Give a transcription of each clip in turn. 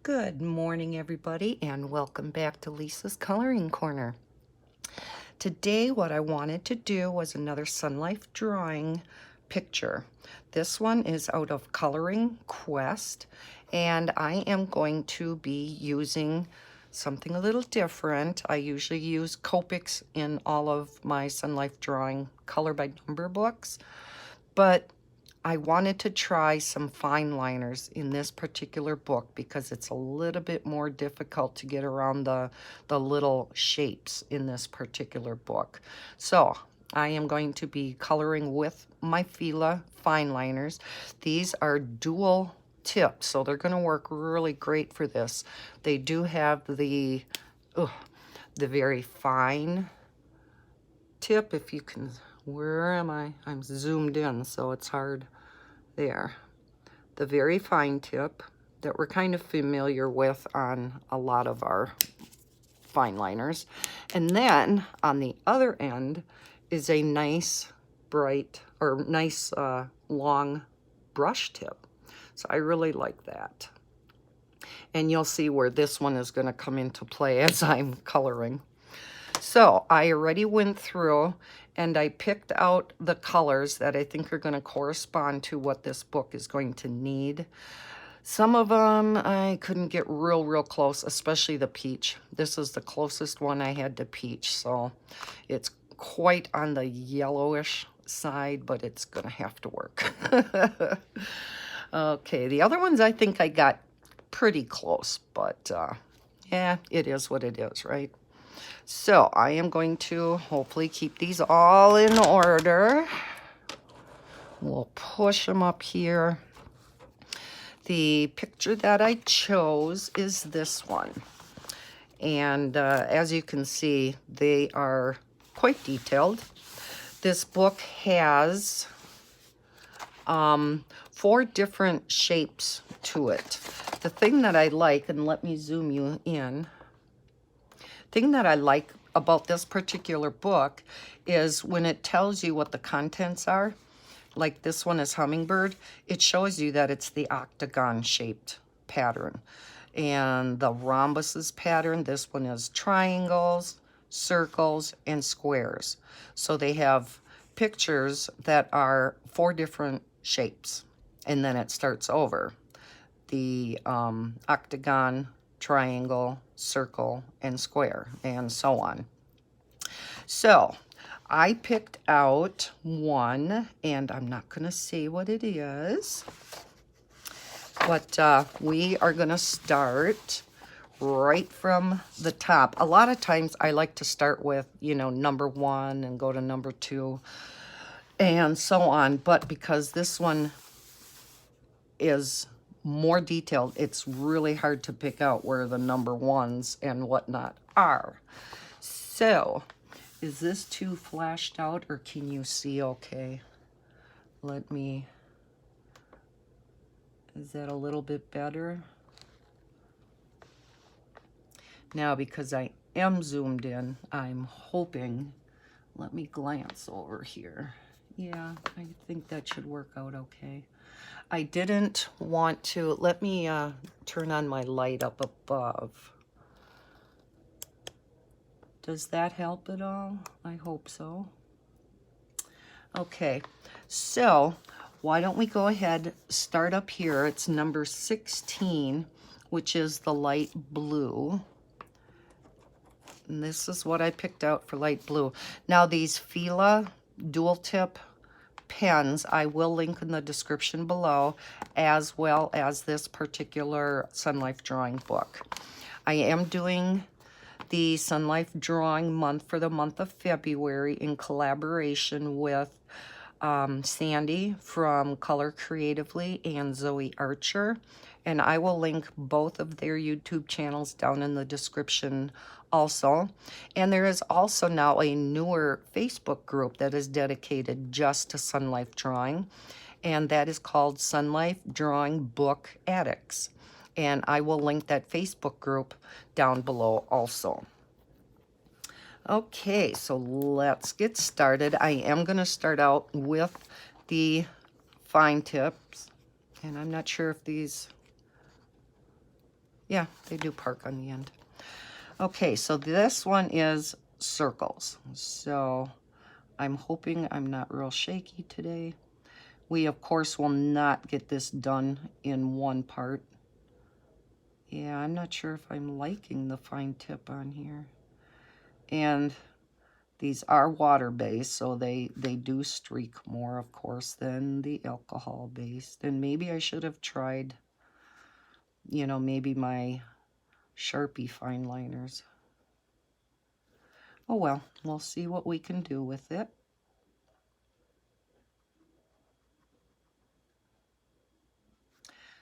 Good morning, everybody, and welcome back to Lisa's Coloring Corner. Today, what I wanted to do was another Sunlife Drawing picture. This one is out of Coloring Quest, and I am going to be using something a little different. I usually use Copics in all of my Sunlife Drawing color by number books, but I wanted to try some fine liners in this particular book because it's a little bit more difficult to get around the little shapes in this particular book. So I am going to be coloring with my Fila fine liners. These are dual tip, so they're going to work really great for this. They do have the very fine tip, if you can. Where am I? I'm zoomed in, so it's hard. There. The very fine tip that we're kind of familiar with on a lot of our fine liners. And then on the other end is a nice bright or nice long brush tip. So I really like that. And you'll see where this one is going to come into play as I'm coloring. So I already went through and I picked out the colors that I think are going to correspond to what this book is going to need. Some of them I couldn't get real close, especially the peach. This is the closest one I had to peach, so it's quite on the yellowish side, but it's going to have to work. Okay, the other ones I think I got pretty close, but yeah, it is what it is, right? So I am going to hopefully keep these all in order. We'll push them up here. The picture that I chose is this one. And as you can see, they are quite detailed. This book has 4 different shapes to it. The thing that I like, and let me zoom you in, thing that I like about this particular book is when it tells you what the contents are, like this one is hummingbird, it shows you that it's the octagon shaped pattern. And the rhombuses pattern, this one is triangles, circles, and squares. So they have pictures that are 4 different shapes. And then it starts over. The octagon, triangle, circle, and square, and so on. So I picked out one, and I'm not going to say what it is, but we are going to start right from the top. A lot of times I like to start with, number 1 and go to number 2 and so on, but because this one is more detailed, it's really hard to pick out where the number 1s and whatnot are. So, is this too flashed out or can you see okay? Is that a little bit better? Now, because I am zoomed in, I'm hoping, let me glance over here. Yeah, I think that should work out okay. I didn't want to, let me turn on my light up above. Does that help at all? I hope so. Okay, so why don't we go ahead, start up here. It's number 16, which is the light blue. And this is what I picked out for light blue. Now these Fila dual tip pens I will link in the description below, as well as this particular Sunlife Drawing book. I am doing the Sunlife Drawing month for the month of February in collaboration with Sandy from Color Creatively and Zoe Archer, and I will link both of their YouTube channels down in the description also. And there is also now a newer Facebook group that is dedicated just to Sunlife Drawing, and that is called Sunlife Drawing Book Addicts. And I will link that Facebook group down below also. Okay, so let's get started. I am going to start out with the fine tips, and I'm not sure if these Yeah, they do park on the end. Okay, so this one is circles. So I'm hoping I'm not real shaky today. We, of course, will not get this done in one part. Yeah, I'm not sure if I'm liking the fine tip on here. And these are water-based, so they do streak more, of course, than the alcohol-based. And maybe I should have tried, you know, maybe my Sharpie fine liners. Oh well, we'll see what we can do with it.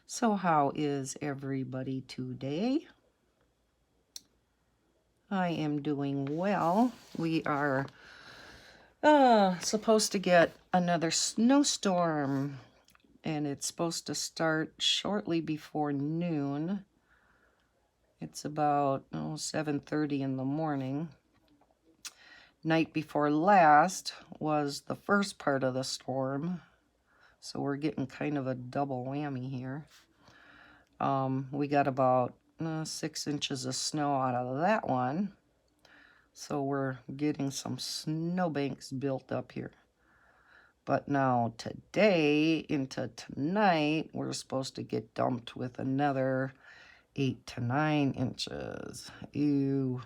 So how is everybody today? I am doing well. We are supposed to get another snowstorm, and it's supposed to start shortly before noon. It's about 7:30 in the morning. Night before last was the first part of the storm, so we're getting kind of a double whammy here. We got about 6 inches of snow out of that one, so we're getting some snowbanks built up here. But now today into tonight, we're supposed to get dumped with another 8 to 9 inches. Ew.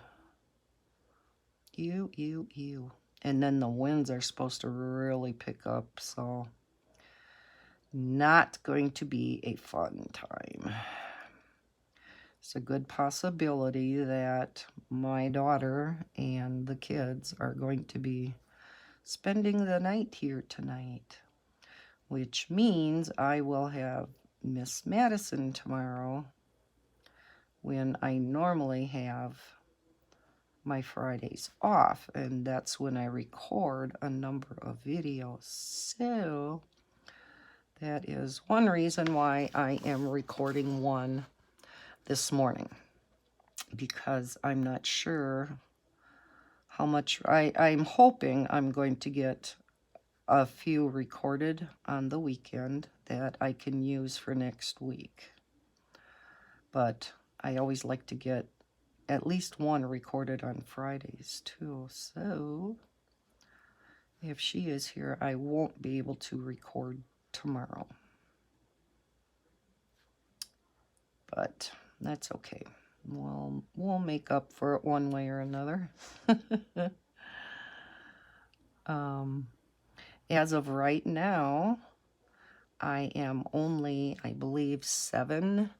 Ew, ew, ew. And then the winds are supposed to really pick up, so not going to be a fun time. It's a good possibility that my daughter and the kids are going to be spending the night here tonight, which means I will have Miss Madison tomorrow when I normally have my Fridays off, and that's when I record a number of videos. So that is one reason why I am recording one this morning, because I'm not sure how much I'm hoping I'm going to get a few recorded on the weekend that I can use for next week. But I always like to get at least one recorded on Fridays too. So if she is here, I won't be able to record tomorrow. But that's okay. We'll make up for it one way or another. As of right now, I am only, I believe, 7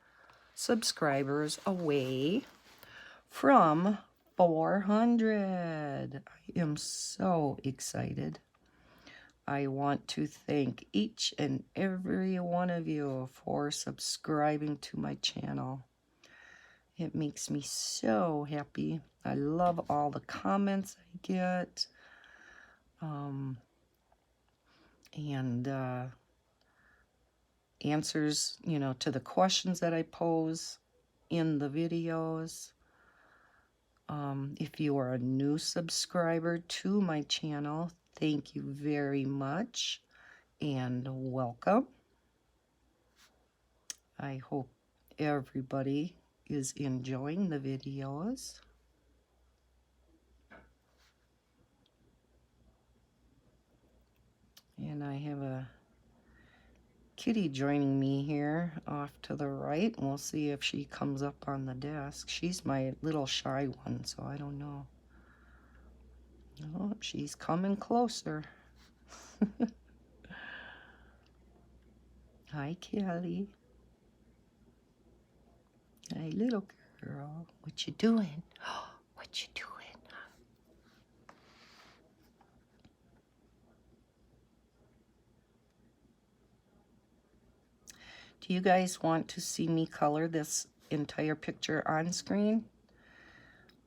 subscribers away from 400. I am so excited. I want to thank each and every one of you for subscribing to my channel. It makes me so happy. I love all the comments I get. And answers, you know, to the questions that I pose in the videos. If you are a new subscriber to my channel, thank you very much and welcome. I hope everybody is enjoying the videos. And I have a kitty joining me here off to the right. We'll see if she comes up on the desk. She's my little shy one, so I don't know. Oh, she's coming closer. Hi, Kelly. Hi, little girl. What you doing? What you doing? Do you guys want to see me color this entire picture on screen?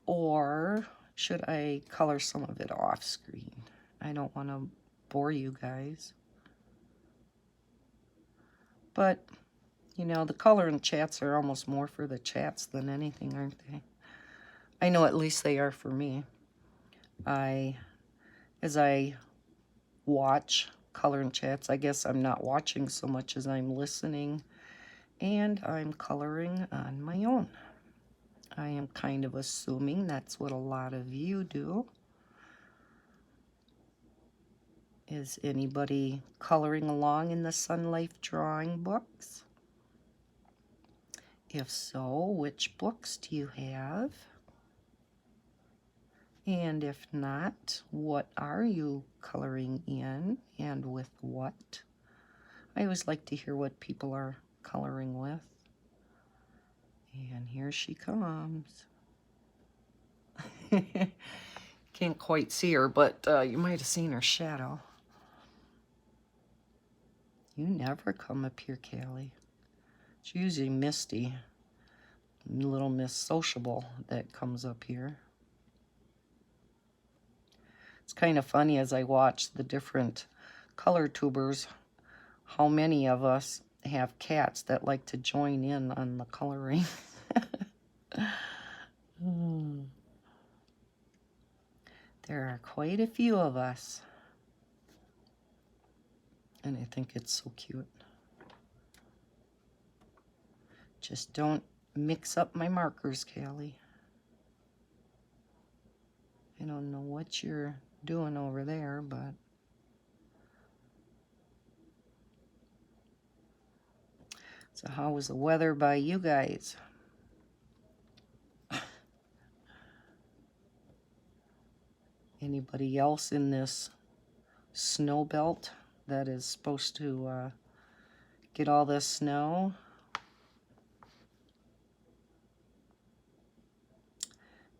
Or should I color some of it off screen? I don't want to bore you guys. But, you know, the color and chats are almost more for the chats than anything, aren't they? I know at least they are for me. As I watch color and chats, I guess I'm not watching so much as I'm listening and I'm coloring on my own. I am kind of assuming that's what a lot of you do. Is anybody coloring along in the Sunlife Drawing books? If so, which books do you have? And if not, what are you coloring in and with what? I always like to hear what people are coloring with. And here she comes. Can't quite see her, but you might have seen her shadow. You never come up here, Callie. It's usually Misty, little Miss Sociable, that comes up here. It's kind of funny as I watch the different color tubers, how many of us have cats that like to join in on the coloring. There are quite a few of us. And I think it's so cute. Just don't mix up my markers, Callie. I don't know what you're doing over there, but so how was the weather by you guys? Anybody else in this snow belt that is supposed to get all this snow?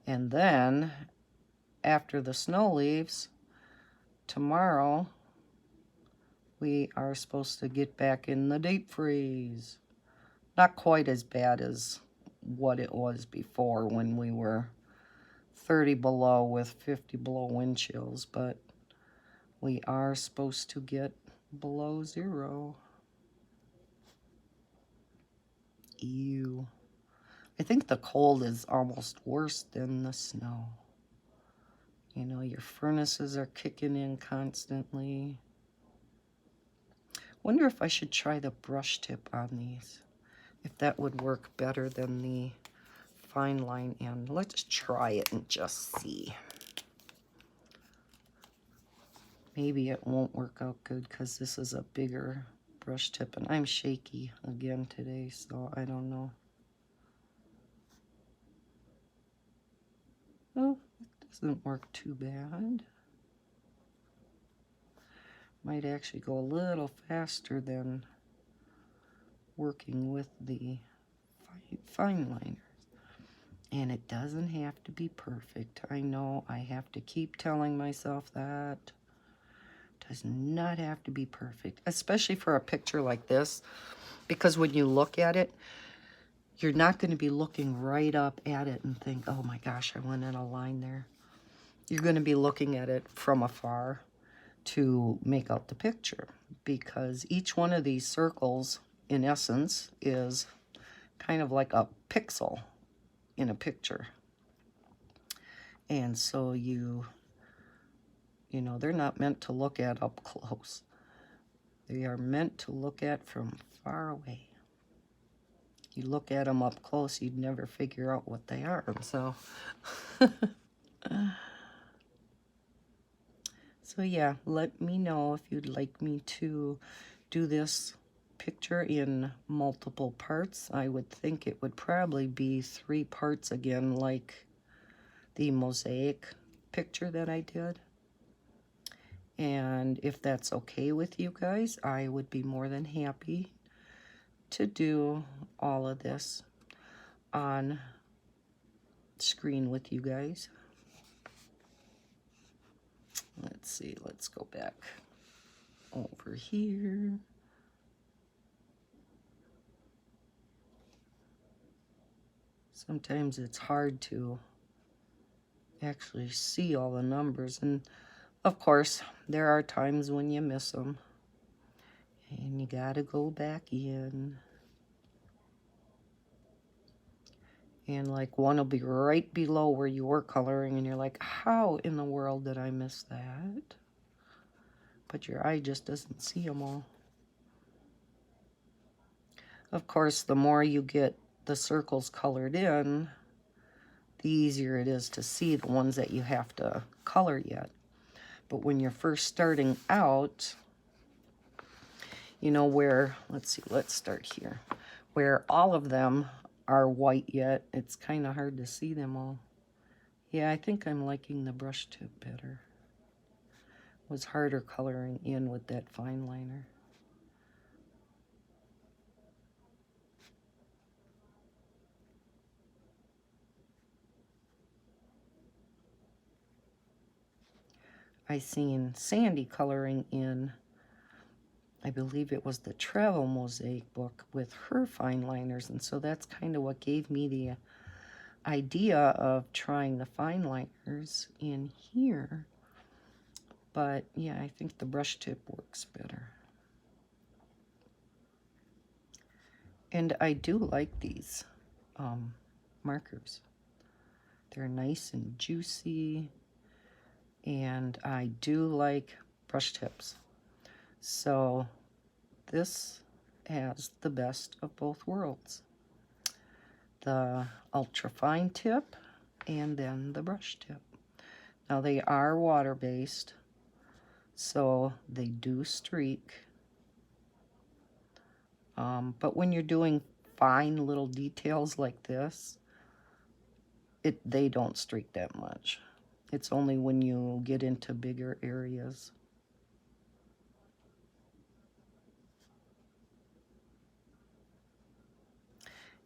And then, after the snow leaves, tomorrow, we are supposed to get back in the deep freeze. Not quite as bad as what it was before when we were 30 below with 50 below wind chills, but we are supposed to get below 0. Ew. I think the cold is almost worse than the snow. You know, your furnaces are kicking in constantly. Wonder if I should try the brush tip on these. If that would work better than the fine line end. Let's try it and just see. Maybe it won't work out good because this is a bigger brush tip and I'm shaky again today, so I don't know. Oh, it doesn't work too bad. Might actually go a little faster than working with the fine liners. And it doesn't have to be perfect. I know I have to keep telling myself that. It does not have to be perfect, especially for a picture like this, because when you look at it, you're not going to be looking right up at it and think, oh my gosh, I went in a line there. You're going to be looking at it from afar to make out the picture, because each one of these circles, in essence, is kind of like a pixel in a picture. And so you know, they're not meant to look at up close. They are meant to look at from far away. You look at them up close, you'd never figure out what they are. So, so yeah, let me know if you'd like me to do this picture in multiple parts. I would think it would probably be 3 parts again, like the mosaic picture that I did. And if that's okay with you guys, I would be more than happy to do all of this on screen with you guys. Let's see, let's go back over here. Sometimes it's hard to actually see all the numbers, and of course there are times when you miss them and you gotta go back in, and like one will be right below where you were coloring and you're like, how in the world did I miss that? But your eye just doesn't see them all. Of course, the more you get the circles colored in, the easier it is to see the ones that you have to color yet. But when you're first starting out, you know, where, let's see, let's start here, where all of them are white yet, it's kind of hard to see them all. Yeah, I think I'm liking the brush tip better. It was harder coloring in with that fine liner. I seen Sandy coloring in, I believe it was the Travel Mosaic book with her fine liners, and so that's kind of what gave me the idea of trying the fine liners in here. But yeah, I think the brush tip works better. And I do like these markers. They're nice and juicy, and I do like brush tips. So this has the best of both worlds. The ultra fine tip and then the brush tip. Now they are water-based, so they do streak. But when you're doing fine little details like this, they don't streak that much. It's only when you get into bigger areas.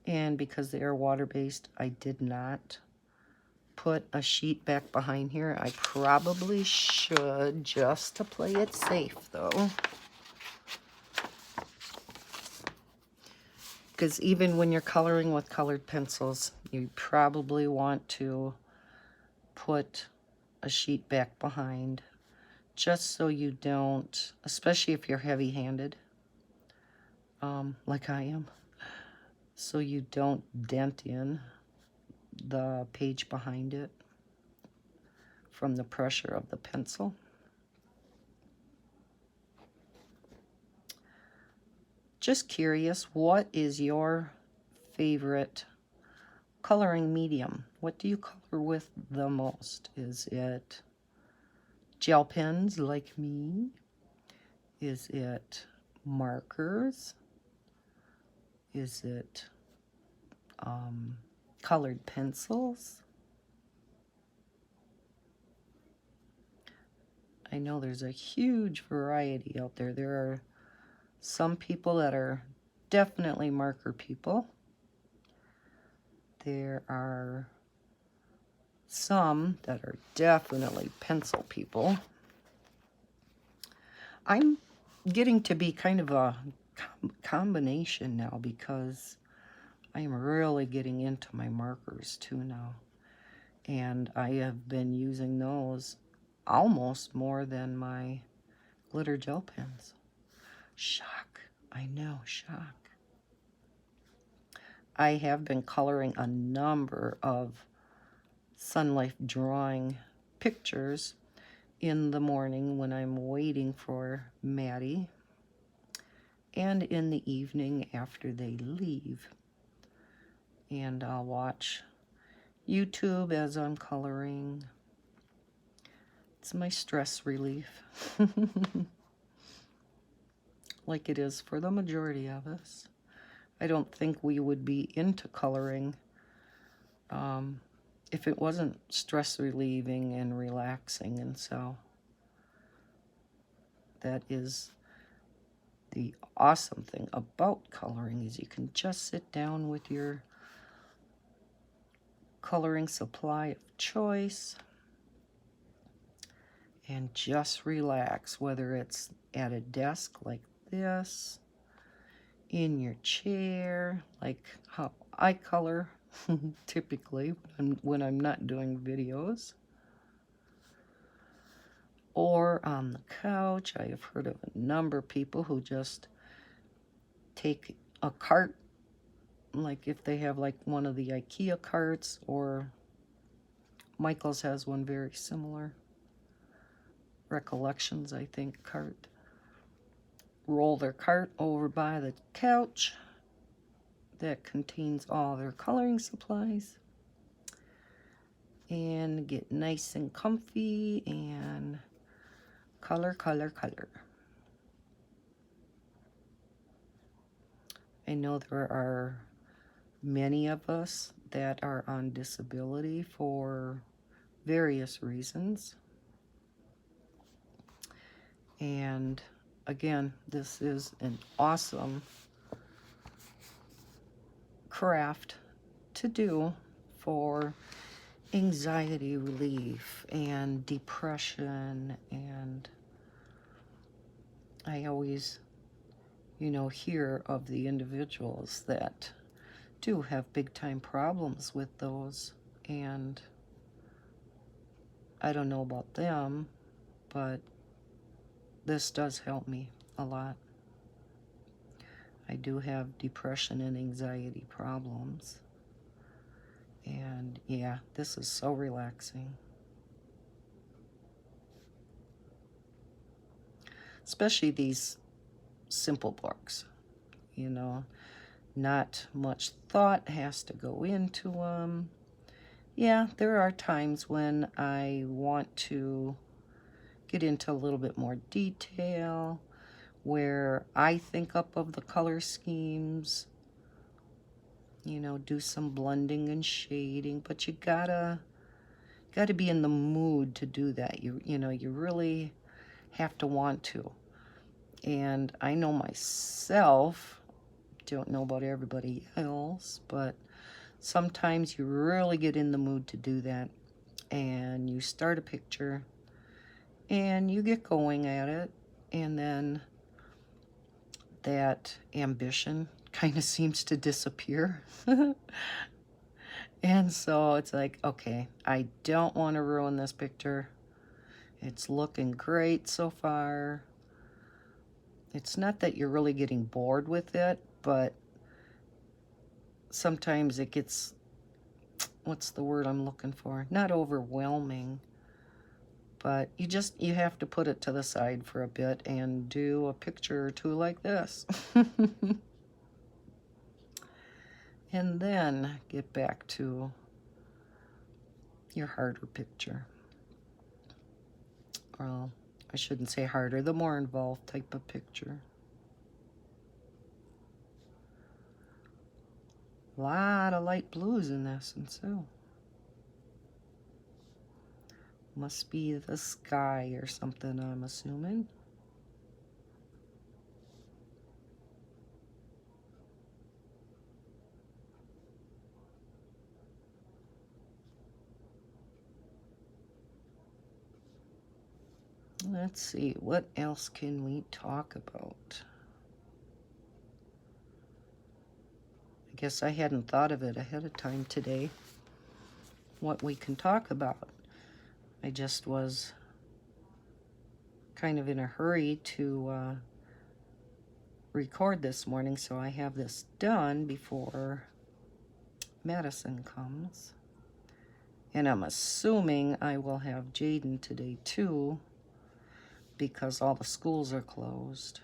And because they are water-based, I did not put a sheet back behind here. I probably should, just to play it safe though. Because even when you're coloring with colored pencils, you probably want to put a sheet back behind, just so you don't, especially if you're heavy-handed, like I am, so you don't dent in the page behind it from the pressure of the pencil. Just curious, what is your favorite coloring medium? What do you color with the most? Is it gel pens like me? Is it markers? Is it colored pencils? I know there's a huge variety out there. There are some people that are definitely marker people. There are some that are definitely pencil people. I'm getting to be kind of a combination now, because I am really getting into my markers too now. And I have been using those almost more than my glitter gel pens. Shock. I know, shock. I have been coloring a number of Sunlife Drawing pictures in the morning when I'm waiting for Maddie, and in the evening after they leave. And I'll watch YouTube as I'm coloring. It's my stress relief. Like it is for the majority of us. I don't think we would be into coloring if it wasn't stress relieving and relaxing, and so that is the awesome thing about coloring, is you can just sit down with your coloring supply of choice and just relax, whether it's at a desk like this, in your chair, like how I color typically when I'm not doing videos, or on the couch. I have heard of a number of people who just take a cart, like if they have like one of the IKEA carts, or Michael's has one very similar, Recollections, I think, cart. Roll their cart over by the couch that contains all their coloring supplies. And get nice and comfy and color, color, color. I know there are many of us that are on disability for various reasons. And again, this is an awesome craft to do for anxiety relief and depression. And I always, hear of the individuals that do have big time problems with those. And I don't know about them, but this does help me a lot. I do have depression and anxiety problems. And yeah, this is so relaxing. Especially these simple books, not much thought has to go into them. Yeah, there are times when I want to get into a little bit more detail, where I think up of the color schemes, do some blending and shading, but you gotta be in the mood to do that. You really have to want to. And I know myself, don't know about everybody else, but sometimes you really get in the mood to do that, and you start a picture and you get going at it, and then that ambition kind of seems to disappear. And so it's like, okay, I don't want to ruin this picture. It's looking great so far. It's not that you're really getting bored with it, but sometimes it gets, what's the word I'm looking for? Not overwhelming, but you have to put it to the side for a bit and do a picture or two like this. And then get back to your harder picture. Well, I shouldn't say harder, the more involved type of picture. A lot of light blues in this, and so must be the sky or something, I'm assuming. Let's see, what else can we talk about? I guess I hadn't thought of it ahead of time today, what we can talk about. I just was kind of in a hurry to record this morning, so I have this done before Madison comes. And I'm assuming I will have Jaden today too, because all the schools are closed.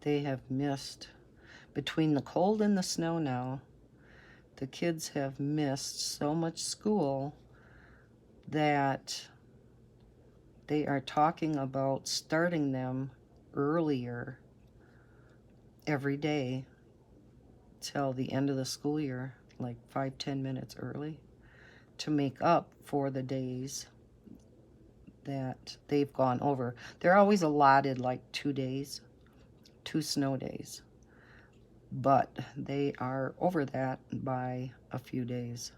They have missed, between the cold and the snow now, the kids have missed so much school that they are talking about starting them earlier every day till the end of the school year, like 5-10 minutes early, to make up for the days that they've gone over. They're always allotted like 2 days, 2 snow days, but they are over that by a few days.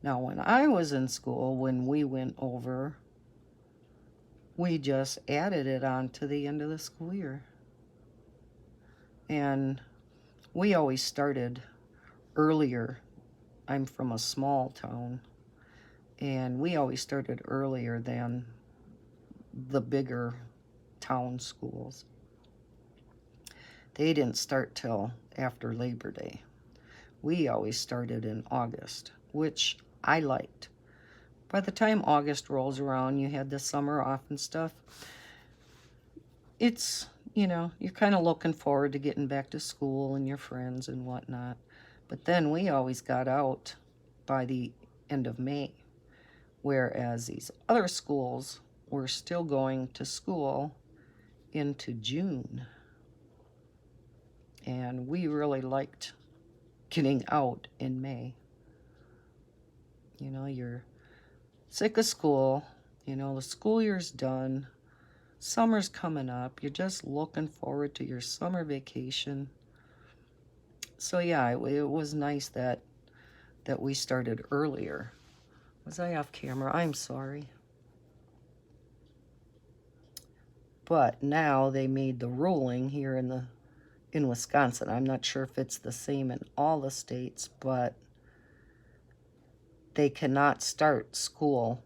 Now, when I was in school, when we went over, we just added it on to the end of the school year. And we always started earlier. I'm from a small town, and we always started earlier than the bigger town schools. They didn't start till after Labor Day. We always started in August, which I liked. By the time August rolls around, you had the summer off and stuff. It's, you know, you're kind of looking forward to getting back to school and your friends and whatnot. But then we always got out by the end of May, whereas these other schools were still going to school into June. And we really liked getting out in May. You know, you're sick of school, you know, the school year's done, summer's coming up, you're just looking forward to your summer vacation. So yeah, it was nice that we started earlier. Was I off camera? I'm sorry. But now they made the ruling here in Wisconsin. I'm not sure if it's the same in all the states, but they cannot start school,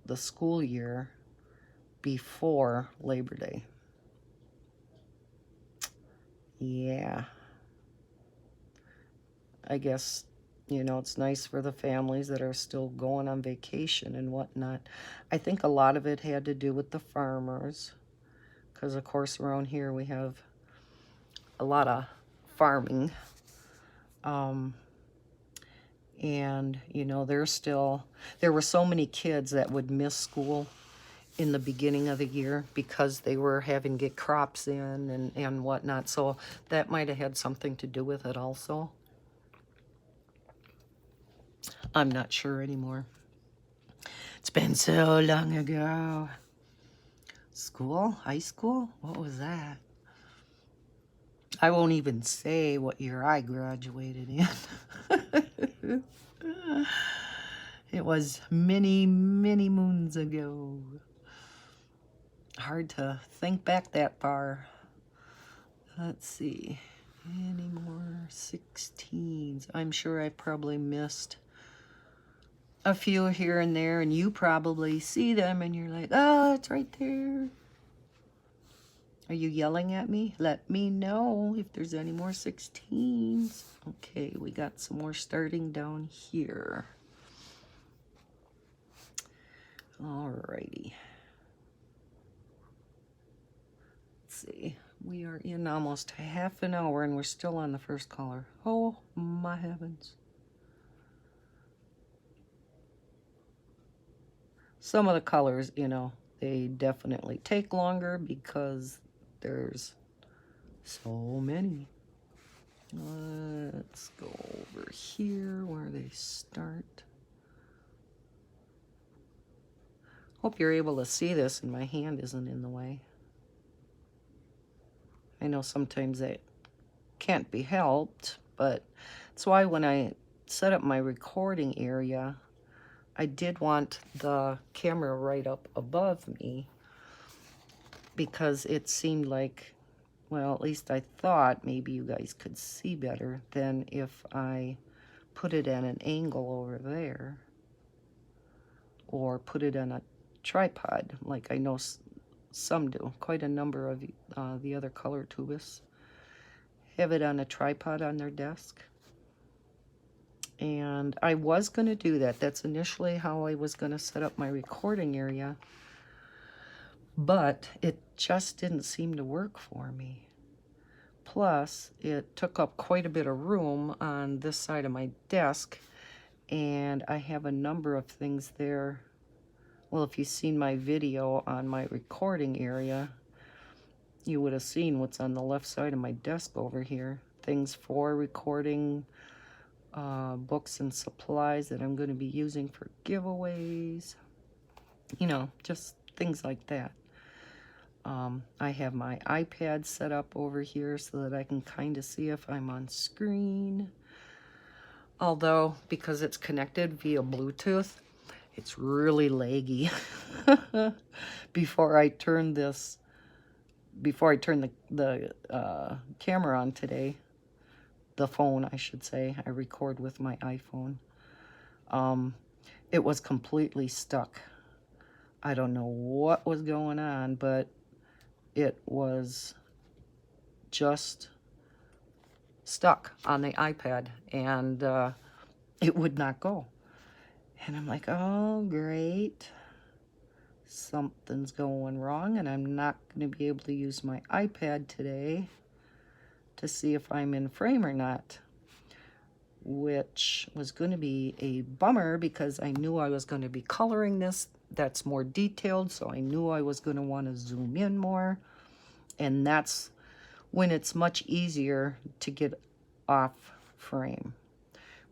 the school year, before Labor Day. Yeah. I guess, you know, it's nice for the families that are still going on vacation and whatnot. I think a lot of it had to do with the farmers, because, of course, around here we have a lot of farming. And, you know, there were so many kids that would miss school in the beginning of the year because they were having to get crops in and whatnot. So that might have had something to do with it also. I'm not sure anymore. It's been so long ago. School? High school? What was that? I won't even say what year I graduated in. It was many, many moons ago. Hard to think back that far. Let's see. Any more 16s? I'm sure I probably missed a few here and there, and you probably see them and you're like, oh, it's right there. Are you yelling at me? Let me know if there's any more 16s. Okay, we got some more starting down here. Alrighty. Let's see. We are in almost half an hour and we're still on the first color. Oh my heavens. Some of the colors, you know, they definitely take longer because there's so many. Let's go over here where they start. Hope you're able to see this and my hand isn't in the way. I know sometimes that can't be helped, but that's why when I set up my recording area, I did want the camera right up above me because it seemed like, well, at least I thought maybe you guys could see better than if I put it at an angle over there or put it on a tripod like I know some do. Quite a number of the other color tubists have it on a tripod on their desk. And I was going to do that. That's initially how I was going to set up my recording area. But it just didn't seem to work for me. Plus, it took up quite a bit of room on this side of my desk. And I have a number of things there. Well, if you've seen my video on my recording area, you would have seen what's on the left side of my desk over here. Things for recording, books and supplies that I'm going to be using for giveaways. You know, just things like that. I have my iPad set up over here so that I can kind of see if I'm on screen. Although, because it's connected via Bluetooth, it's really laggy. Before I turn the camera on today, the phone, I should say, I record with my iPhone, it was completely stuck. I don't know what was going on, but it was just stuck on the iPad. And it would not go. And I'm like, oh, great. Something's going wrong, and I'm not going to be able to use my iPad today to see if I'm in frame or not, which was going to be a bummer because I knew I was going to be coloring this. That's more detailed, so I knew I was going to want to zoom in more, and that's when it's much easier to get off frame.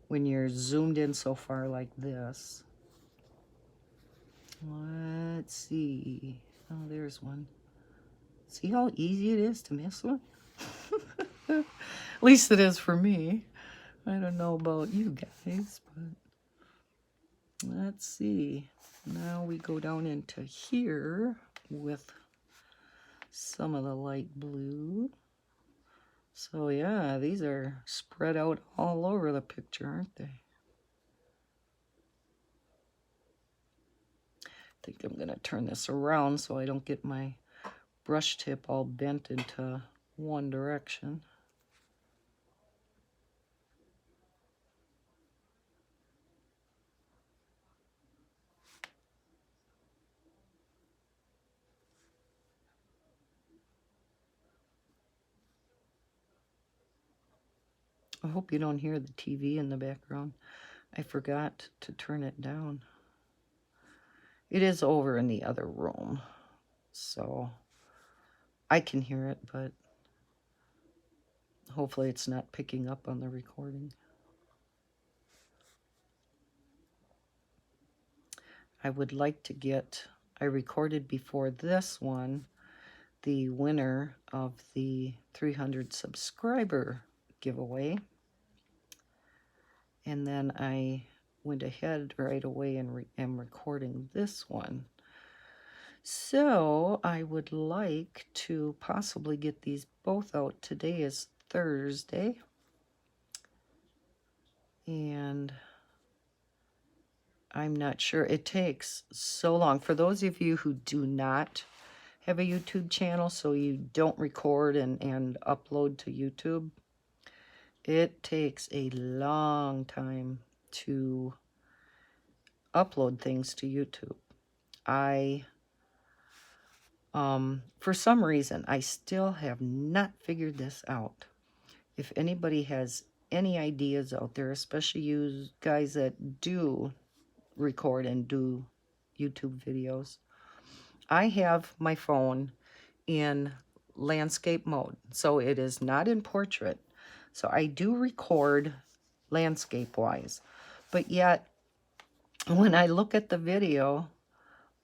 When you're zoomed in so far like this. Let's see. Oh, there's one. See how easy it is to miss one? At least it is for me. I don't know about you guys, but let's see. Now we go down into here with some of the light blue. So yeah, these are spread out all over the picture, aren't they? I think I'm gonna turn this around so I don't get my brush tip all bent into one direction. I hope you don't hear the TV in the background. I forgot to turn it down. It is over in the other room, so I can hear it, but hopefully it's not picking up on the recording. I would like to get, I recorded before this one, the winner of the 300 subscriber giveaway. And then I went ahead right away and am recording this one. So I would like to possibly get these both out. Today is Thursday. And I'm not sure. It takes so long. For those of you who do not have a YouTube channel, so you don't record and upload to YouTube, it takes a long time to upload things to YouTube. For some reason, I still have not figured this out. If anybody has any ideas out there, especially you guys that do record and do YouTube videos, I have my phone in landscape mode, so it is not in portrait. So I do record landscape-wise, but yet when I look at the video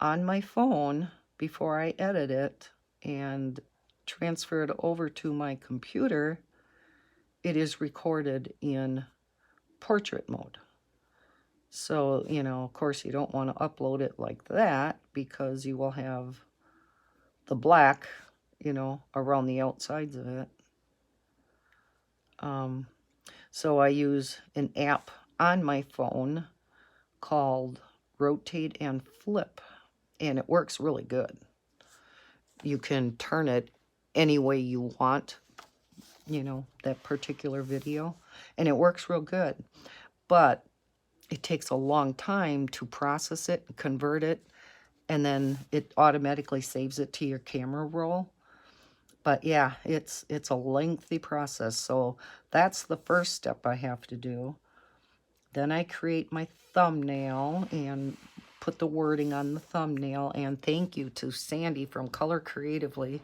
on my phone before I edit it and transfer it over to my computer, it is recorded in portrait mode. So, you know, of course you don't want to upload it like that because you will have the black, you know, around the outsides of it. So I use an app on my phone called Rotate and Flip, and it works really good. You can turn it any way you want, you know, that particular video, and it works real good. But it takes a long time to process it, convert it, and then it automatically saves it to your camera roll. But yeah, it's a lengthy process. So that's the first step I have to do. Then I create my thumbnail and put the wording on the thumbnail. And thank you to Sandy from Color Creatively,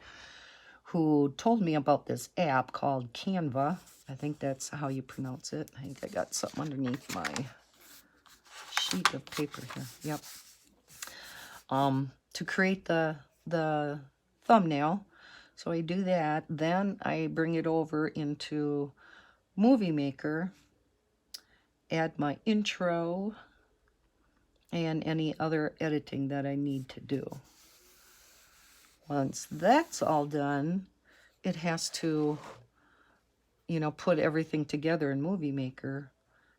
who told me about this app called Canva. I think that's how you pronounce it. I think I got something underneath my sheet of paper here. Yep. To create the thumbnail. So I do that. Then I bring it over into Movie Maker, add my intro, and any other editing that I need to do. Once that's all done, it has to, you know, put everything together in Movie Maker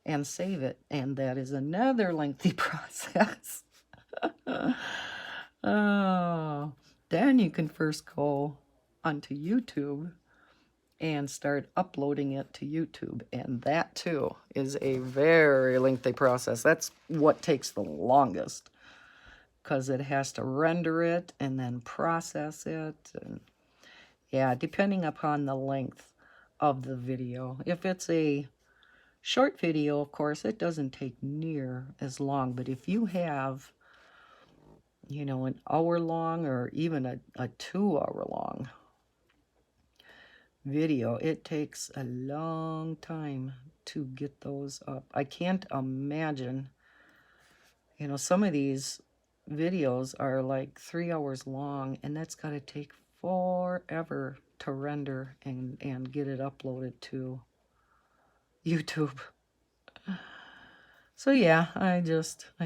and save it. And that is another lengthy process. Oh, then you can first go onto YouTube and start uploading it to YouTube. And that too is a very lengthy process. That's what takes the longest, because it has to render it and then process it. And yeah, depending upon the length of the video. If it's a short video, of course, it doesn't take near as long. But if you have, you know, an hour long or even a 2 hour long video, it takes a long time to get those up. I can't imagine, you know, some of these videos are like 3 hours long, and that's got to take forever to render and get it uploaded to YouTube. So yeah, I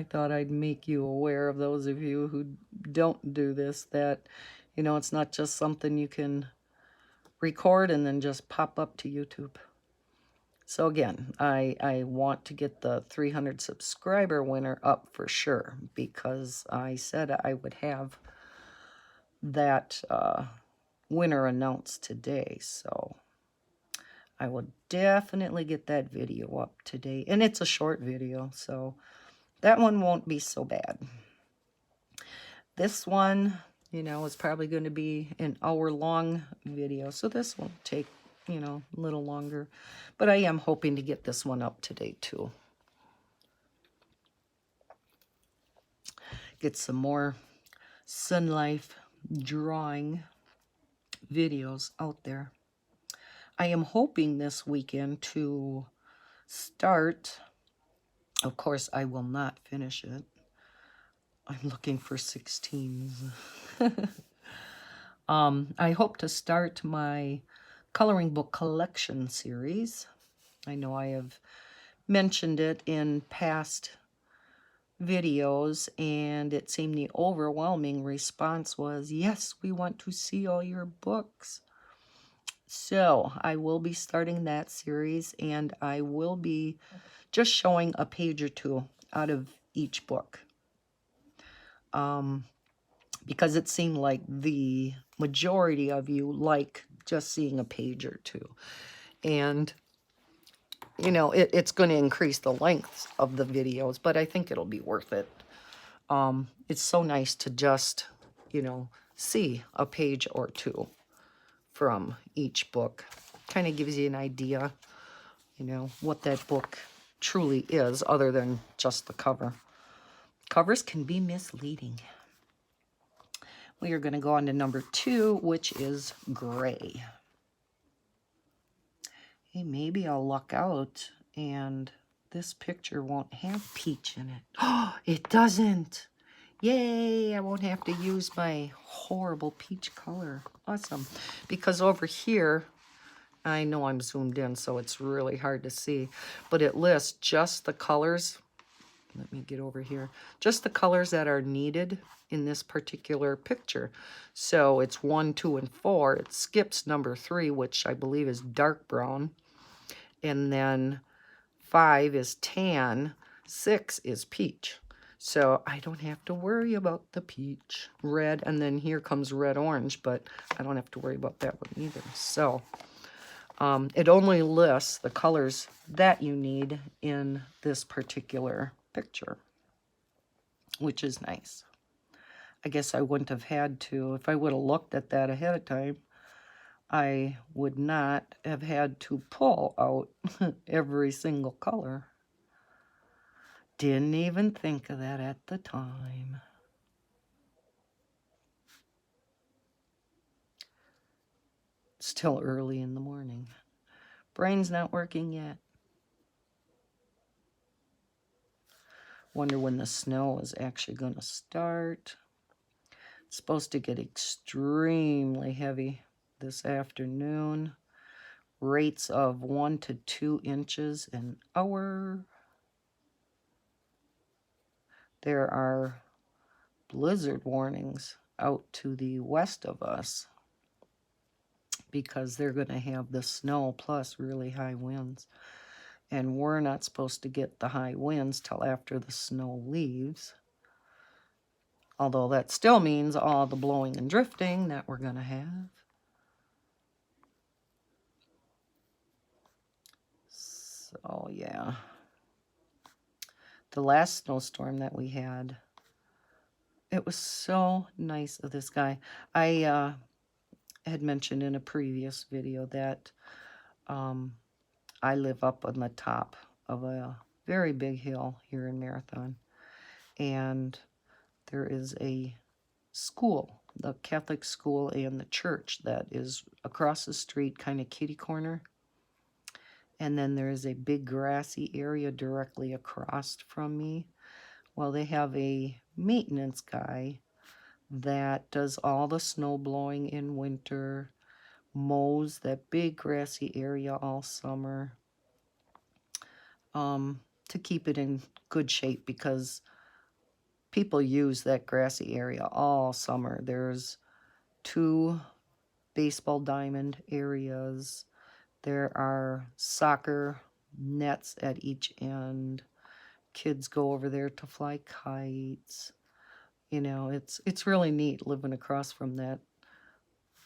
thought I'd make you aware, of those of you who don't do this, that, you know, it's not just something you can record and then just pop up to YouTube. So again, I want to get the 300 subscriber winner up for sure, because I said I would have that winner announced today. So I will definitely get that video up today. And it's a short video, so that one won't be so bad. This one, you know, is probably going to be an hour-long video, so this will take, you know, a little longer. But I am hoping to get this one up today, too. Get some more Sunlife Drawing videos out there. I am hoping this weekend to start. Of course, I will not finish it. I'm looking for 16s. I hope to start my coloring book collection series. I know I have mentioned it in past videos, and it seemed the overwhelming response was, yes, we want to see all your books. So I will be starting that series, and I will be just showing a page or two out of each book. Because it seemed like the majority of you like just seeing a page or two. And, you know, it's going to increase the length of the videos, but I think it'll be worth it. It's so nice to just, you know, see a page or two from each book. Kind of gives you an idea, you know, what that book truly is, other than just the cover. Covers can be misleading. We are going to go on to number 2, which is gray. Hey, maybe I'll luck out and this picture won't have peach in it. Oh, it doesn't. Yay, I won't have to use my horrible peach color. Awesome. Because over here, I know I'm zoomed in, so it's really hard to see, but it lists just the colors. Let me get over here. Just the colors that are needed in this particular picture. So it's 1, 2, and 4. It skips number 3, which I believe is dark brown. And then 5 is tan. 6 is peach. So I don't have to worry about the peach. Red, and then here comes red orange, but I don't have to worry about that one either. So it only lists the colors that you need in this particular picture, which is nice. I guess I wouldn't have had to, if I would have looked at that ahead of time, I would not have had to pull out every single color. Didn't even think of that at the time. Still early in the morning. Brain's not working yet. Wonder when the snow is actually going to start. It's supposed to get extremely heavy this afternoon. Rates of 1 to 2 inches an hour. There are blizzard warnings out to the west of us because they're going to have the snow plus really high winds. And we're not supposed to get the high winds till after the snow leaves. Although that still means all the blowing and drifting that we're going to have. Oh, yeah. The last snowstorm that we had, it was so nice of this guy. I had mentioned in a previous video that I live up on the top of a very big hill here in Marathon. And there is a school, the Catholic school and the church that is across the street, kind of kitty corner. And then there is a big grassy area directly across from me. Well, they have a maintenance guy that does all the snow blowing in winter, mows that big grassy area all summer, to keep it in good shape, because people use that grassy area all summer. There's 2 baseball diamond areas. There are soccer nets at each end. Kids go over there to fly kites. You know, it's really neat living across from that.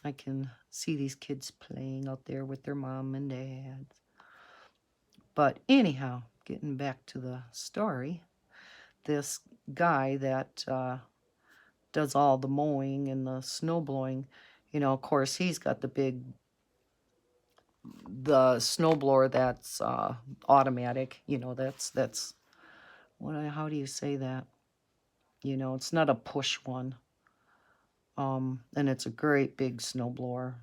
I can see these kids playing out there with their mom and dad. But anyhow, getting back to the story, this guy that does all the mowing and the snow blowing, you know, of course, he's got the snowblower that's automatic. You know, that's how do you say that? You know, it's not a push one. And it's a great big snowblower.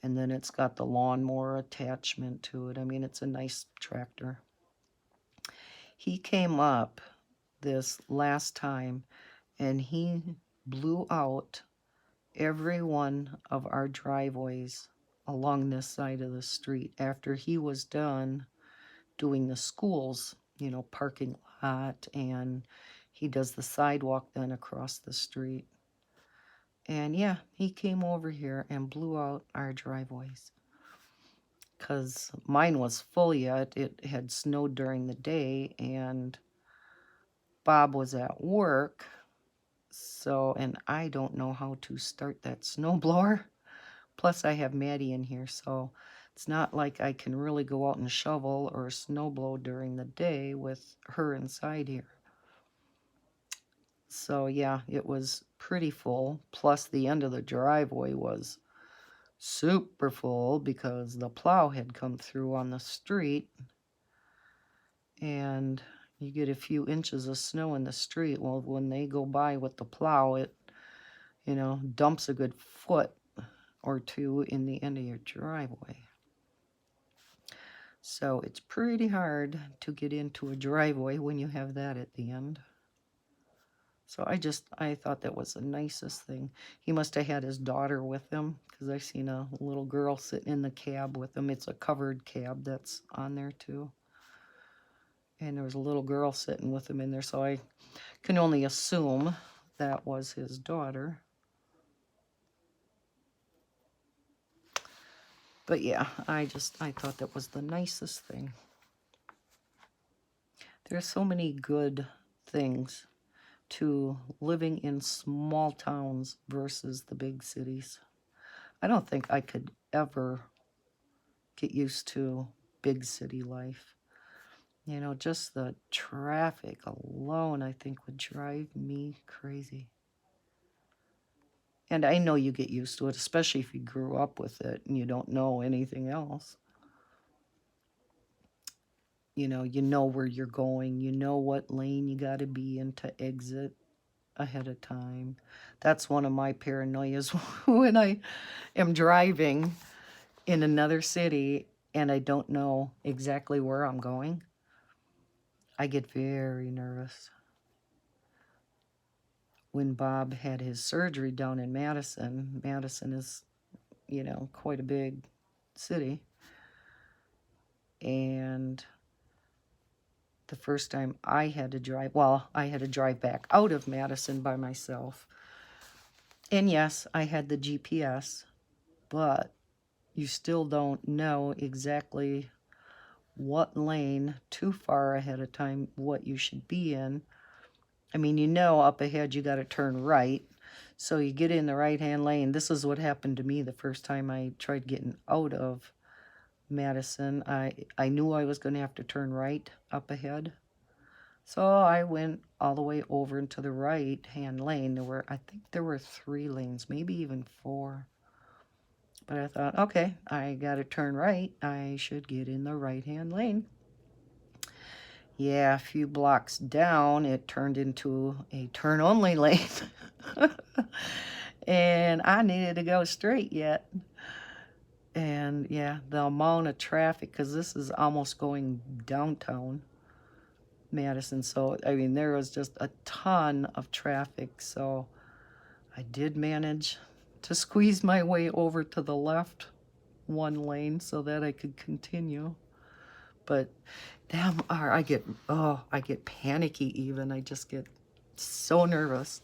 And then it's got the lawnmower attachment to it. I mean, it's a nice tractor. He came up this last time and he blew out every one of our driveways along this side of the street after he was done doing the schools, you know, parking lot, and he does the sidewalk then across the street. And yeah, he came over here and blew out our driveways, because mine was full yet. It had snowed during the day, and Bob was at work. So, and I don't know how to start that snowblower. Plus, I have Maddie in here, so it's not like I can really go out and shovel or snowblow during the day with her inside here. So, yeah, it was pretty full. Plus, the end of the driveway was super full because the plow had come through on the street. And you get a few inches of snow in the street. Well, when they go by with the plow, it, you know, dumps a good foot or 2 in the end of your driveway. So it's pretty hard to get into a driveway when you have that at the end. So I thought that was the nicest thing. He must have had his daughter with him, because I seen a little girl sitting in the cab with him. It's a covered cab that's on there too. And there was a little girl sitting with him in there, so I can only assume that was his daughter. But yeah, I thought that was the nicest thing. There's so many good things to living in small towns versus the big cities. I don't think I could ever get used to big city life. You know, just the traffic alone, I think, would drive me crazy. And I know you get used to it, especially if you grew up with it and you don't know anything else. You know where you're going. You know what lane you got to be in to exit ahead of time. That's one of my paranoias when I am driving in another city and I don't know exactly where I'm going. I get very nervous. When Bob had his surgery down in Madison, Madison is, you know, quite a big city. And the first time I had to drive, well, I had to drive back out of Madison by myself. And yes, I had the GPS, but you still don't know exactly what lane too far ahead of time what you should be in. I mean, you know up ahead you got to turn right. So you get in the right-hand lane. This is what happened to me the first time I tried getting out of Madison, I knew I was going to have to turn right up ahead. So I went all the way over into the right-hand lane. I think there were 3 lanes, maybe even 4. But I thought, okay, I got to turn right. I should get in the right-hand lane. Yeah, a few blocks down, it turned into a turn-only lane. And I needed to go straight yet. And yeah, the amount of traffic, because this is almost going downtown Madison. So, I mean, there was just a ton of traffic. So I did manage to squeeze my way over to the left 1 lane so that I could continue. But I get panicky even. I just get so nervous.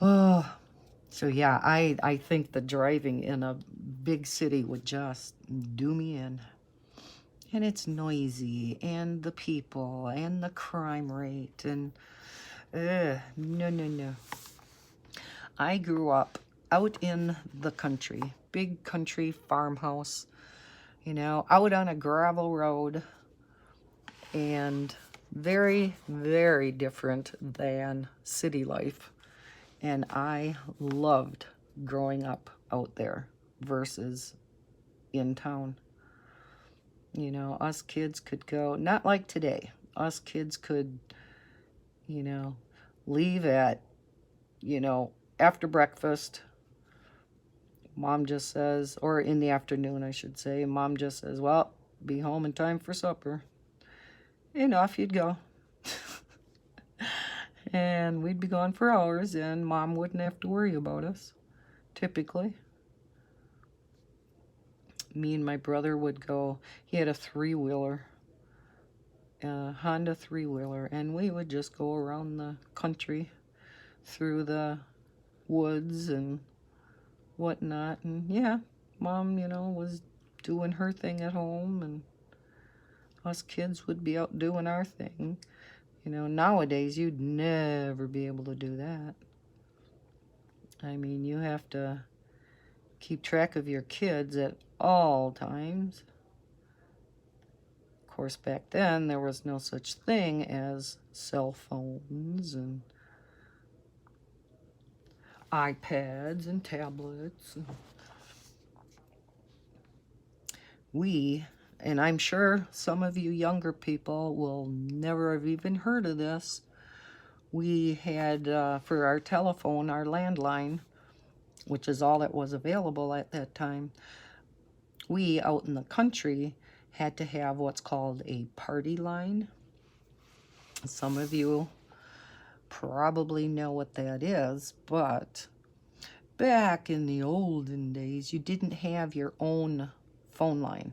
Oh, so yeah, I think the driving in a big city would just do me in. And it's noisy, and the people, and the crime rate, and no. I grew up out in the country, big country farmhouse, you know, out on a gravel road, and very, very different than city life. And I loved growing up out there versus in town. You know, us kids could go, not like today. Us kids could, you know, leave at, you know, after breakfast. Mom just says, or in the afternoon, I should say, Mom just says, well, be home in time for supper. And off you'd go. And we'd be gone for hours, and Mom wouldn't have to worry about us, typically. Me and my brother would go, he had a 3-wheeler, Honda 3-wheeler, and we would just go around the country through the woods and whatnot. And yeah, Mom, you know, was doing her thing at home, and us kids would be out doing our thing. You know, nowadays you'd never be able to do that. I mean, you have to keep track of your kids at all times. Of course, back then there was no such thing as cell phones and iPads and tablets. And I'm sure some of you younger people will never have even heard of this. We had, for our telephone, our landline, which is all that was available at that time, we, out in the country, had to have what's called a party line. Some of you probably know what that is, but back in the olden days, you didn't have your own phone line.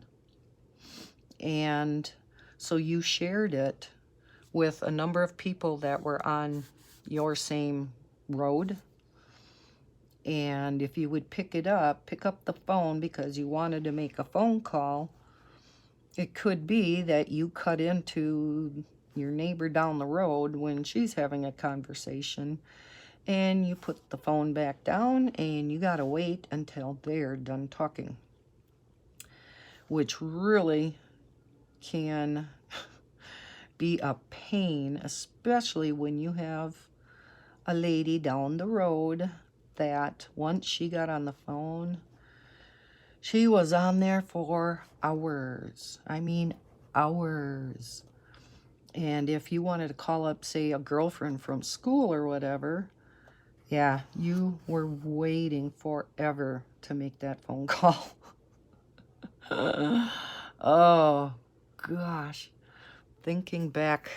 And so you shared it with a number of people that were on your same road. And if you would pick up the phone because you wanted to make a phone call, it could be that you cut into your neighbor down the road when she's having a conversation, and you put the phone back down and you gotta wait until they're done talking, which really can be a pain, especially when you have a lady down the road that once she got on the phone, she was on there for hours. I mean, hours. And if you wanted to call up, say, a girlfriend from school or whatever, yeah, you were waiting forever to make that phone call. Oh, gosh. Thinking back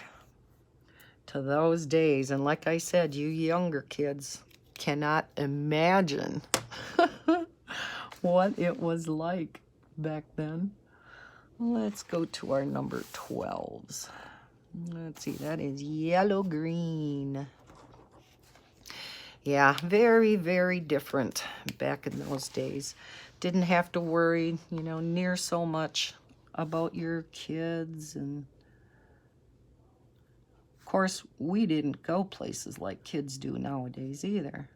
to those days, and like I said, you younger kids cannot imagine what it was like back then. Let's go to our number 12s. Let's see, that is yellow green. Yeah, very, very different back in those days. Didn't have to worry, you know, near so much about your kids. And of course, we didn't go places like kids do nowadays either.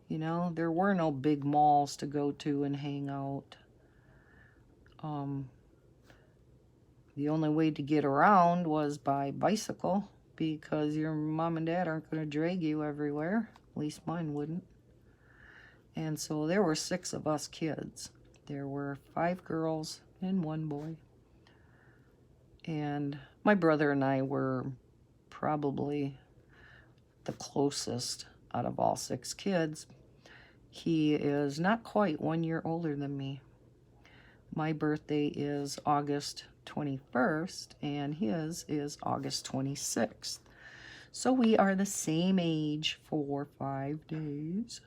You know, there were no big malls to go to and hang out. The only way to get around was by bicycle, because your mom and dad aren't going to drag you everywhere. At least mine wouldn't. And so there were 6 of us kids. There were 5 girls and 1 boy. And my brother and I were probably the closest out of all 6 kids. He is not quite 1 year older than me. My birthday is August 21st, and his is August 26th. So we are the same age for 5 days.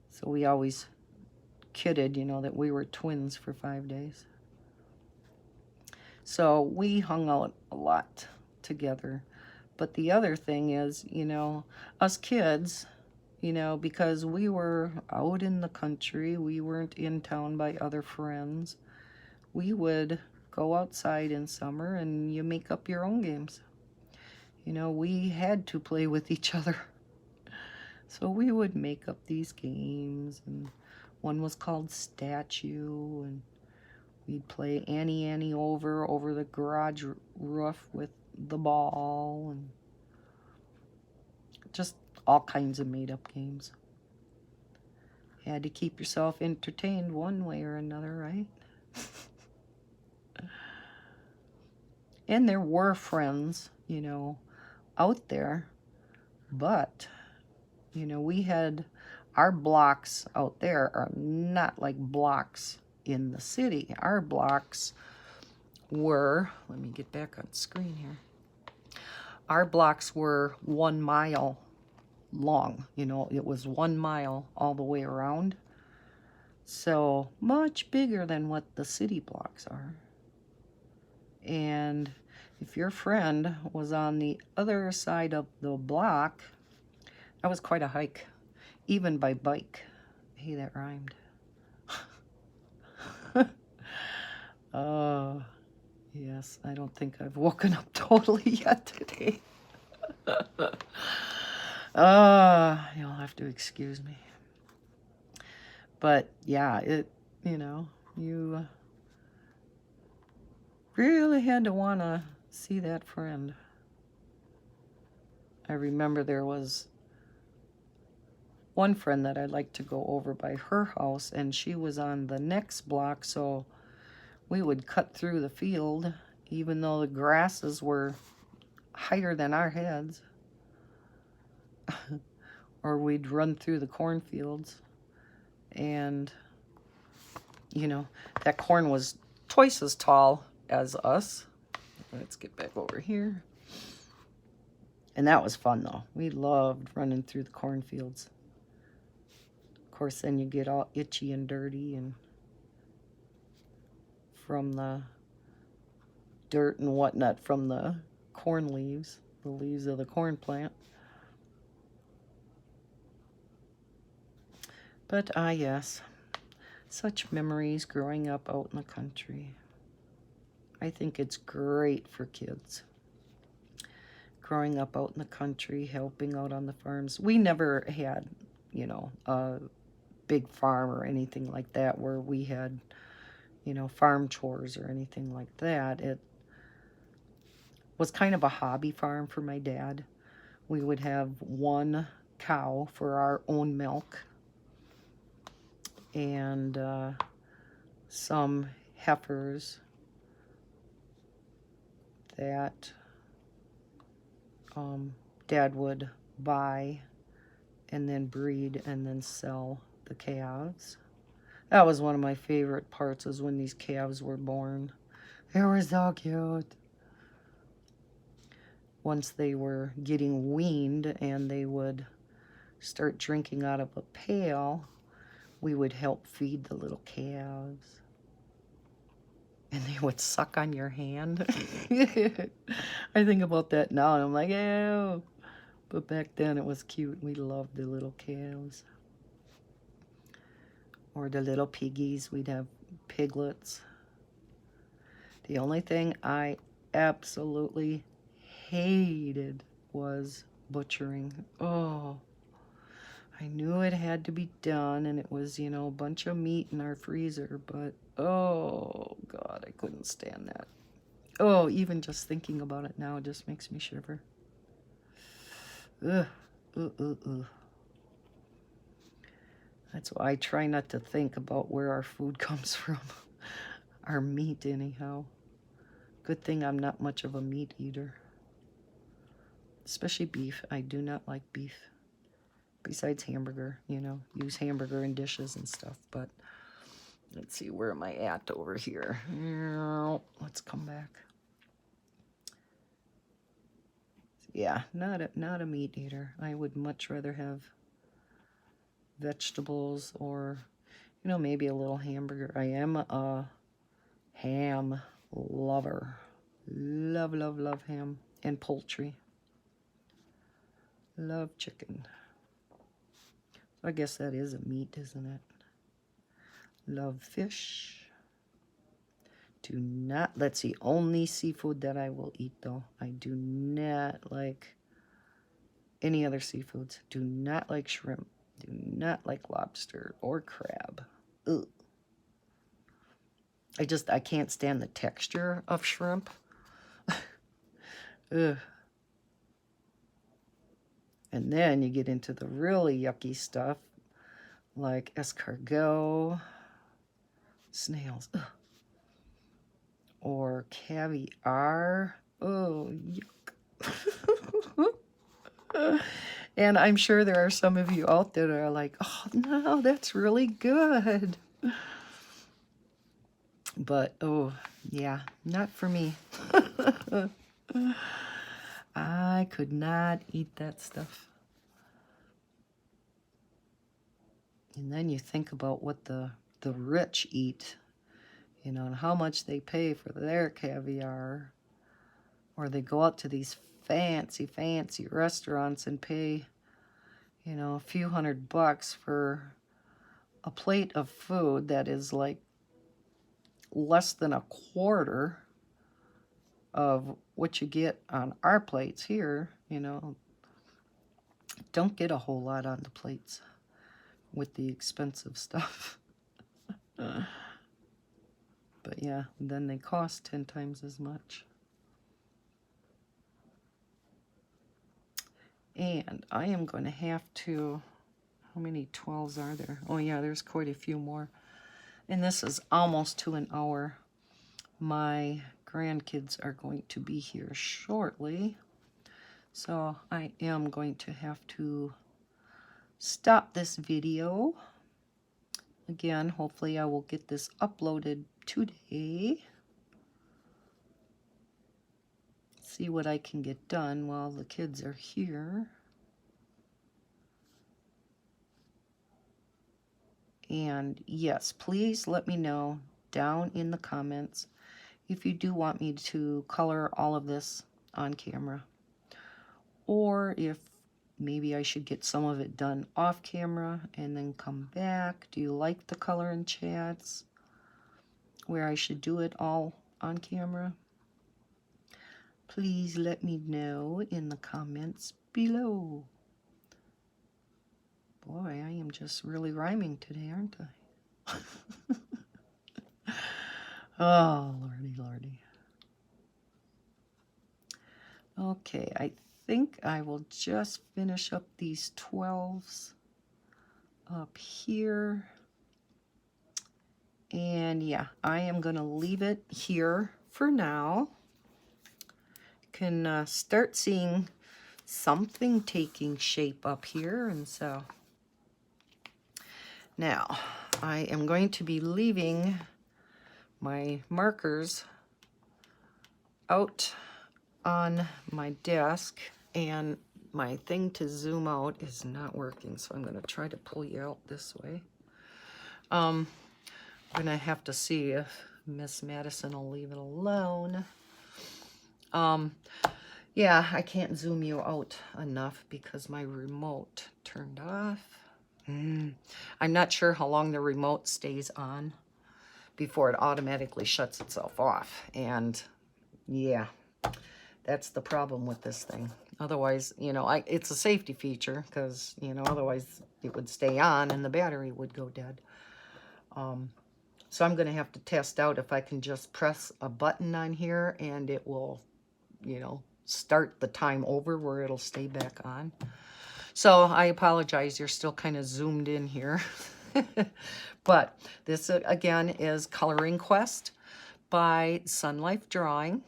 So we always kidded, you know, that we were twins for 5 days. So we hung out a lot together. But the other thing is, you know, us kids, you know, because we were out in the country, we weren't in town by other friends, we would go outside in summer and you make up your own games. You know, we had to play with each other. So we would make up these games, and one was called Statue, and we'd play Annie over the garage roof with the ball, and just all kinds of made-up games. You had to keep yourself entertained one way or another, right? And there were friends, you know, out there, but, you know, we had our blocks out there are not like blocks in the city. Our blocks were, let me get back on screen here. Our blocks were 1 mile long. You know, it was 1 mile all the way around. So much bigger than what the city blocks are. And if your friend was on the other side of the block, that was quite a hike, even by bike. Hey, that rhymed. Yes, I don't think I've woken up totally yet today. You'll have to excuse me. But yeah, you know, you really had to want to see that friend. I remember there was one friend that I'd like to go over by her house, and she was on the next block, so we would cut through the field, even though the grasses were higher than our heads. Or we'd run through the cornfields, and, you know, that corn was twice as tall as us. Let's get back over here. And that was fun, though. We loved running through the cornfields. Of course, then you get all itchy and dirty and from the dirt and whatnot from the corn leaves, the leaves of the corn plant. But yes, such memories growing up out in the country. I think it's great for kids. Growing up out in the country, helping out on the farms. We never had, you know, a big farm or anything like that where we had, you know, farm chores or anything like that. It was kind of a hobby farm for my dad. We would have 1 cow for our own milk, and some heifers that Dad would buy and then breed and then sell the calves. That was one of my favorite parts, is when these calves were born. They were so cute. Once they were getting weaned and they would start drinking out of a pail, we would help feed the little calves. And they would suck on your hand. I think about that now and I'm like, ew. But back then it was cute. We loved the little calves. Or the little piggies. We'd have piglets. The only thing I absolutely hated was butchering. Oh, I knew it had to be done, and it was, you know, a bunch of meat in our freezer, but oh God, I couldn't stand that. Oh, even just thinking about it now just makes me shiver. Ugh. Ugh. That's why I try not to think about where our food comes from. Our meat, anyhow. Good thing I'm not much of a meat eater. Especially beef. I do not like beef. Besides hamburger, you know, use hamburger in dishes and stuff. But let's see, where am I at over here? Let's come back. Yeah, not a meat eater. I would much rather have vegetables or, you know, maybe a little hamburger. I am a ham lover. Love, love, love ham and poultry. Love chicken. I guess that is a meat, isn't it? Love fish. Do not, let's see, only seafood that I will eat though. I do not like any other seafoods. Do not like shrimp. Do not like lobster or crab. Ugh. I can't stand the texture of shrimp. Ugh. And then you get into the really yucky stuff like escargot, snails, ugh. Or caviar. Oh, yuck. And I'm sure there are some of you out there that are like, oh, no, that's really good. But, oh, yeah, not for me. I could not eat that stuff. And then you think about what the rich eat, you know, and how much they pay for their caviar. Or they go out to these fancy, fancy restaurants and pay, you know, a few $100 for a plate of food that is like less than a quarter of what you get on our plates here, you know. Don't get a whole lot on the plates with the expensive stuff. But yeah, then they cost 10 times as much. And I am going to have to, how many 12s are there? Oh yeah, there's quite a few more. And this is almost to an hour. My grandkids are going to be here shortly. So I am going to have to stop this video. Again, hopefully I will get this uploaded today. See what I can get done while the kids are here. And yes, please let me know down in the comments if you do want me to color all of this on camera. Or if maybe I should get some of it done off camera and then come back. Do you like the color and chats where I should do it all on camera? Please let me know in the comments below. Boy, I am just really rhyming today, aren't I? Oh, lordy, lordy. Okay, I think I will just finish up these 12s up here. And yeah, I am going to leave it here for now. Can start seeing something taking shape up here. And so now I am going to be leaving my markers out on my desk, and my thing to zoom out is not working, so I'm going to try to pull you out this way. I'm going to have to see if Miss Madison will leave it alone. Yeah, I can't zoom you out enough because my remote turned off. I'm not sure how long the remote stays on before it automatically shuts itself off. And yeah, that's the problem with this thing. Otherwise, you know, it's a safety feature because, you know, otherwise it would stay on and the battery would go dead. So I'm going to have to test out if I can just press a button on here and it will, you know, start the time over where it'll stay back on. So I apologize, you're still kind of zoomed in here. But this, again, is Coloring Quest by Sunlife Drawing.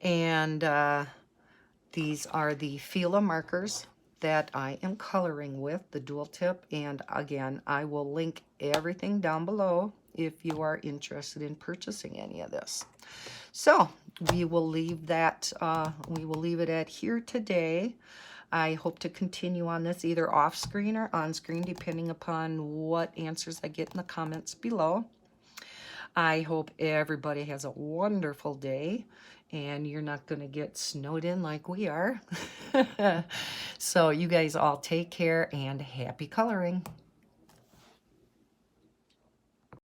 And these are the Fila markers that I am coloring with, the dual tip. And again, I will link everything down below if you are interested in purchasing any of this. So we will leave that, we will leave it at here today. I hope to continue on this either off screen or on screen, depending upon what answers I get in the comments below. I hope everybody has a wonderful day and you're not going to get snowed in like we are. So you guys all take care and happy coloring.